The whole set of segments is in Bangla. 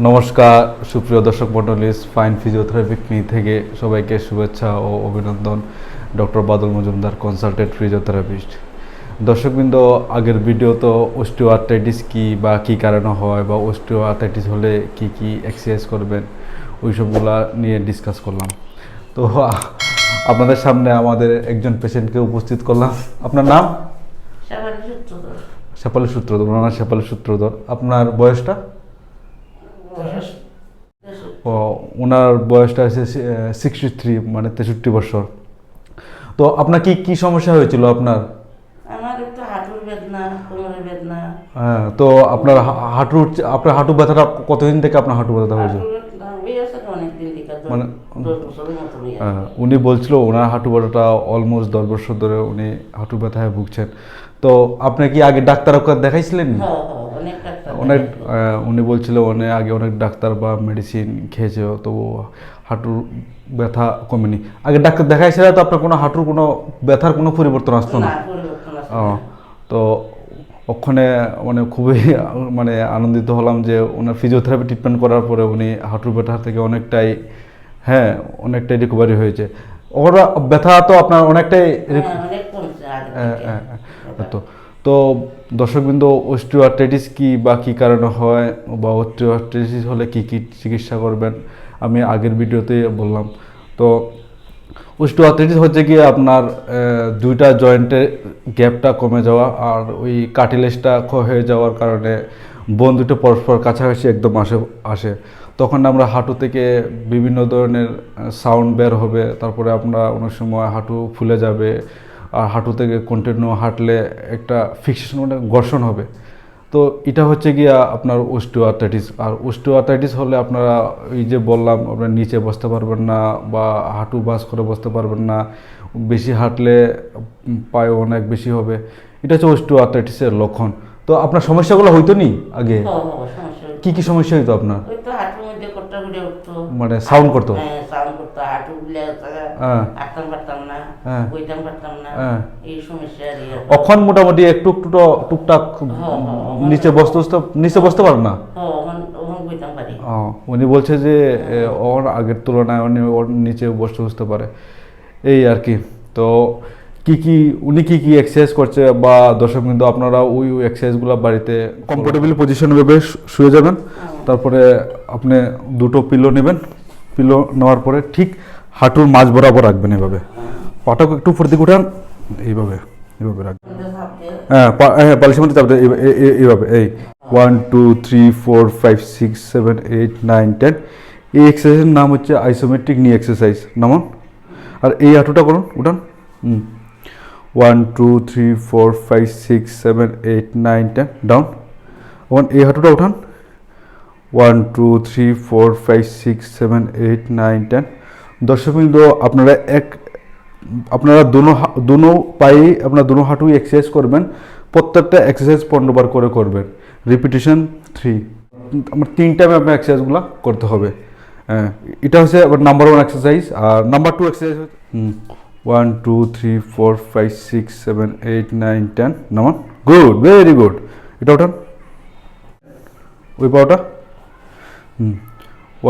নমস্কার সুপ্রিয় দর্শক মণ্ডলী, স্পাইন ফিজিওথেরাপি ক্লিনিক থেকে সবাইকে শুভেচ্ছা ও অভিনন্দন। ডক্টর বাদল মজুমদার, কনসালটেন্ট ফিজিওথেরাপিস্ট। দর্শকবৃন্দ, আগের ভিডিও তো অস্টিওআর্থ্রাইটিস কী বা কী কারণে হয় বা অস্টিওআর্থ্রাইটিস হলে কি কি এক্সারসাইজ করবেন ওইসবগুলা নিয়ে ডিসকাস করলাম। তো আপনাদের সামনে আমাদের একজন পেশেন্টকে উপস্থিত করলাম। আপনার নাম? শেফালি সূত্রধর। ওনার শেফালি সূত্রধর। আপনার বয়সটা? ও, ওনার বয়সটা হচ্ছে 63, মানে 63 বছর। তো আপনার কি কি সমস্যা হয়েছিল আপনার? আমার একটু হাঁটুর বেদনা, কোমরের বেদনা। হ্যাঁ, তো আপনার আপনার হাঁটু ব্যথাটা কতদিন থেকে আপনার হাঁটু ব্যথা হয়েছে? মানে উনি বলছিল ওনার হাঁটু ব্যথাটা অলমোস্ট 10 বছর ধরে উনি হাঁটু ব্যথায় ভুগছেন। তো আপনি কি আগে ডাক্তার দেখাইছিলেন? অনেক উনি বলছিল আগে অনেক ডাক্তার বা মেডিসিন খেয়েছে, তো হাঁটুর ব্যথা কমেনি। আগে ডাক্তার দেখাইছিল তো আপনার কোনো হাঁটুর কোনো ব্যথার কোনো পরিবর্তন আসতো না? তো ওখানে খুবই আনন্দিত হলাম যে ওনার ফিজিওথেরাপি ট্রিটমেন্ট করার পরে উনি হাঁটুর ব্যথা থেকে অনেকটাই রিকভারি হয়েছে। ওরা ব্যথা তো আপনার অনেকটাই তো তো দর্শকবৃন্দ, অস্টিওআর্থ্রাইটিস কি বা কী কারণে হয় বা অস্টিওআর্থ্রাইটিস হলে কি কি চিকিৎসা করবেন আমি আগের ভিডিওতে বললাম। তো অস্টিওআর্থ্রাইটিস হচ্ছে কি আপনার দুইটা জয়েন্টের গ্যাপটা কমে যাওয়া আর ওই কার্টিলেজটা ক্ষয় হয়ে যাওয়ার কারণে বোন দুটো পরস্পর কাছাকাছি একদম আসে। তখন আমরা হাঁটু থেকে বিভিন্ন ধরনের সাউন্ড বের হবে, তারপরে আমরা অনেক সময় হাঁটু ফুলে যাবে, আর হাঁটু থেকে কন্টিনিউ হাঁটলে একটা ফিক্সেশন ঘর্ষণ হবে। তো এটা হচ্ছে গিয়া আপনার অস্টিওআর্থ্রাইটিস। আর অস্টিওআর্থ্রাইটিস হলে আপনারা এই যে বললাম, আপনারা নিচে বসতে পারবেন না বা হাঁটু বাস করে বসতে পারবেন না, বেশি হাঁটলে পায়ে অনেক বেশি হবে। এটা হচ্ছে অস্টিওআর্থ্রাইটিসের লক্ষণ। তো আপনার সমস্যাগুলো হইতো নি আগে? কি কি সমস্যা হইতো আপনার? মানে সাউন্ড করতো? এখন মোটামুটি একটু একটু টুকটাক নিচে বসতে পারেন না? উনি বলছে যে ওর আগের তুলনায় ওর নিচে বসতে পারে, এই আর কি। তো উনি কি কি এক্সারসাইজ করছে বা দর্শক বিন্দু, আপনারা ওই এক্সারসাইজগুলো বাড়িতে কমফোর্টেবল পজিশন ভেবে শুয়ে যাবেন। তারপরে আপনি দুটো পিলো নেবেন। পিলো নেওয়ার পরে ঠিক হাঁটুর মাঝ বরাবর রাখবেন, এভাবে পাটাকে একটু উপর দিকে উঠান, এইভাবে রাখবেন। হ্যাঁ, বালিশের মধ্যে চাপ দেয় এইভাবে। এই 1 2 3 4 5 6 7 8 9 10। এই এক্সারসাইজের নাম হচ্ছে আইসোমেট্রিক নি এক্সারসাইজ। নামান, আর এই হাঁটুটা করুন, উঠান। 1 2 3 4 5 6 7 8 9 10 ডাউন। এই হাঁটুটা উঠান। 1 2 3 4 5 6 7 8 9 10। দর্শকবৃন্দ, আপনারা দুনো পায়ে আপনার দুনো হাঁটুই এক্সারসাইজ করবেন। প্রত্যেকটা এক্সারসাইজ 15 বার করে করবেন। রিপিটেশন 3। আমার 3 টাইমে আপনার এক্সারসাইজগুলো করতে হবে। এটা হচ্ছে নাম্বার 1 এক্সারসাইজ। আর নাম্বার 2 এক্সারসাইজ 1 2 3 4 5 6 7 8 9 10। নামান, গুড, ভেরি গুড। এটা ওঠান, ওই পাওটা।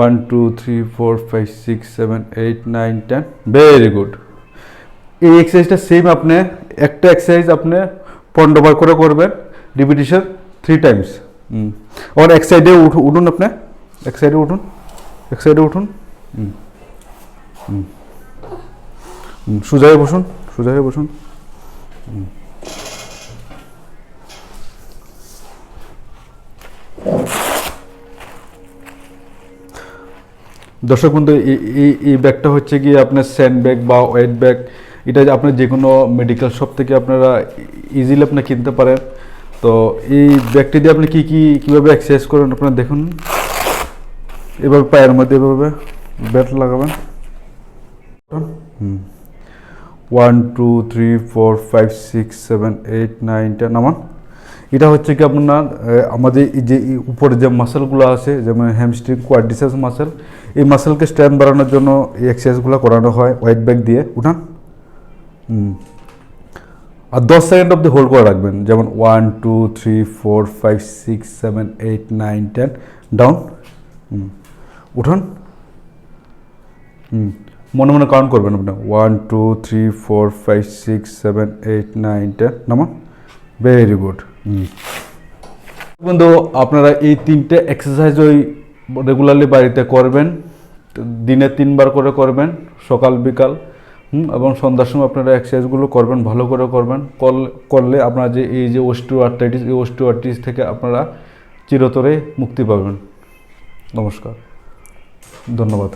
1 2 3 4 5 6 7 8 9 10, ভেরি গুড। এই এক্সারসাইজটা সেম আপনি একটা এক্সারসাইজ আপনি 15 বার করে করবেন। Repetition 3 Times. আর এক সাইডে উঠুন, আপনি এক সাইডে উঠুন, সোজা হয়ে বসুন। দর্শক বন্ধু, এই ব্যাগটা হচ্ছে কি আপনার স্যান্ড ব্যাগ বা ওয়েট ব্যাগ। এটা আপনার যে কোনো মেডিকেল শপ থেকে আপনারা ইজিলি আপনি কিনতে পারেন। তো এই ব্যাগটি দিয়ে আপনি কীভাবে এক্সারসাইজ করেন আপনারা দেখুন। এভাবে পায়ের মধ্যে এভাবে ব্যাট লাগাবেন। 1 2 3 4 5 6 7 8 9 10। নামান। এটা হচ্ছে কি আপনার আমাদের যে উপরে যে মাসেলগুলো আছে, যেমন হ্যামস্ট্রিং, কোয়াড্রিসেপস মাসেল, এই মাসেলকে স্ট্রেংথ বাড়ানোর জন্য এই এক্সারসাইজগুলো করানো হয় ওয়েট ব্যাগ দিয়ে। উঠান। আর 10 সেকেন্ড অবধি হোল্ড করে রাখবেন। যেমন 1 2 3 4 5 6 7 8 9 10 ডাউন। উঠান। মনে মনে কাউন্ট করবেন আপনার 1 2 3 4 5 6 7 8 9 10 নামান। Very good. বন্ধু আপনারা এই 3টে এক্সারসাইজ ওই রেগুলারলি বাড়িতে করবেন, দিনে 3বার করে করবেন, সকাল বিকাল এবং সন্ধ্যার সময় আপনারা এক্সারসাইজগুলো করবেন, ভালো করে করবেন। করলে আপনারা যে এই যে অস্টিওআর্থ্রাইটিস, এই অস্টিওআর্থ্রাইটিস থেকে আপনারা চিরতরে মুক্তি পাবেন। নমস্কার, ধন্যবাদ।